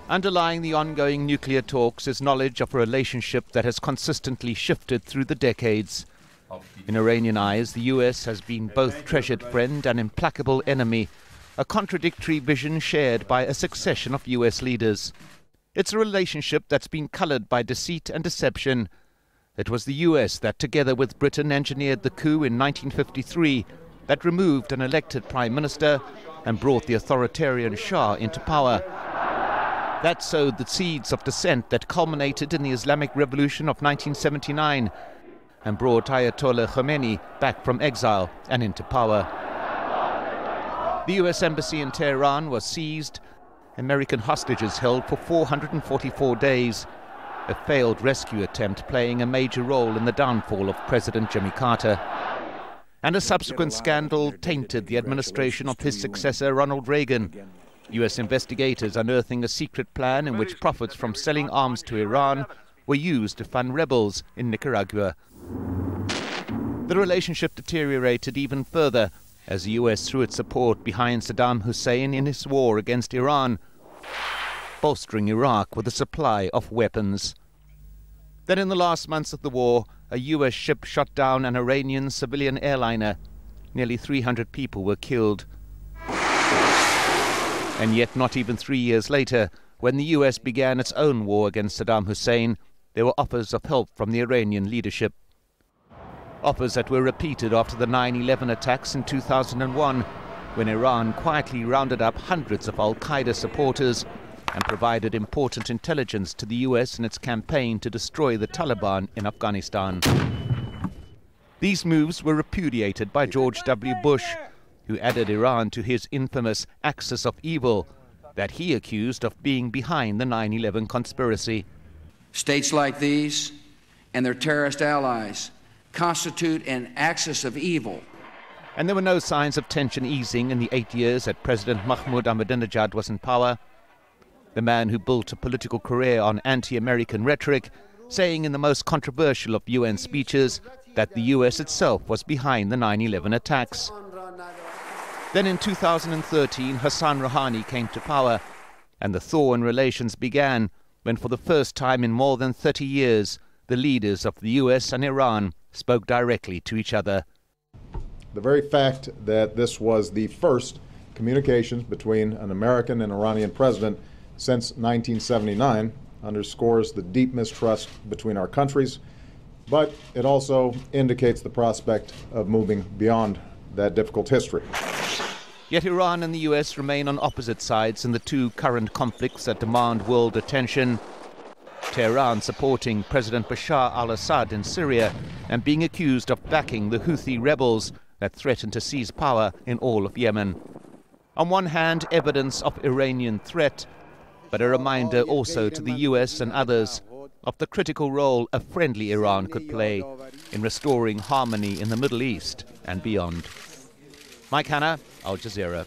Underlying the ongoing nuclear talks is knowledge of a relationship that has consistently shifted through the decades. In Iranian eyes, the US has been both treasured friend and implacable enemy, a contradictory vision shared by a succession of US leaders. It's a relationship that's been colored by deceit and deception. It was the US that, together with Britain, engineered the coup in 1953 that removed an elected prime minister and brought the authoritarian Shah into power. That sowed the seeds of dissent that culminated in the Islamic Revolution of 1979 and brought Ayatollah Khomeini back from exile and into power. The US embassy in Tehran was seized, American hostages held for 444 days, a failed rescue attempt playing a major role in the downfall of President Jimmy Carter. And a subsequent scandal tainted the administration of his successor, Ronald Reagan. US investigators unearthing a secret plan in which profits from selling arms to Iran were used to fund rebels in Nicaragua. The relationship deteriorated even further as the US threw its support behind Saddam Hussein in his war against Iran, bolstering Iraq with a supply of weapons. Then in the last months of the war, a US ship shot down an Iranian civilian airliner. Nearly 300 people were killed. And yet not even 3 years later, when the US began its own war against Saddam Hussein, there were offers of help from the Iranian leadership. Offers that were repeated after the 9/11 attacks in 2001, when Iran quietly rounded up hundreds of al-Qaeda supporters and provided important intelligence to the US in its campaign to destroy the Taliban in Afghanistan. These moves were repudiated by George W. Bush, who added Iran to his infamous axis of evil that he accused of being behind the 9/11 conspiracy. States like these and their terrorist allies constitute an axis of evil. And there were no signs of tension easing in the 8 years that President Mahmoud Ahmadinejad was in power. The man who built a political career on anti-American rhetoric, saying in the most controversial of UN speeches that the US itself was behind the 9/11 attacks. Then in 2013, Hassan Rouhani came to power, and the thaw in relations began when for the first time in more than 30 years, the leaders of the US and Iran spoke directly to each other. The very fact that this was the first communications between an American and Iranian president since 1979 underscores the deep mistrust between our countries, but it also indicates the prospect of moving beyond that difficult history. Yet Iran and the US remain on opposite sides in the two current conflicts that demand world attention. Tehran supporting President Bashar al-Assad in Syria and being accused of backing the Houthi rebels that threaten to seize power in all of Yemen. On one hand, evidence of Iranian threat, but a reminder also to the US and others of the critical role a friendly Iran could play in restoring harmony in the Middle East and beyond. Mike Hanna, Al Jazeera.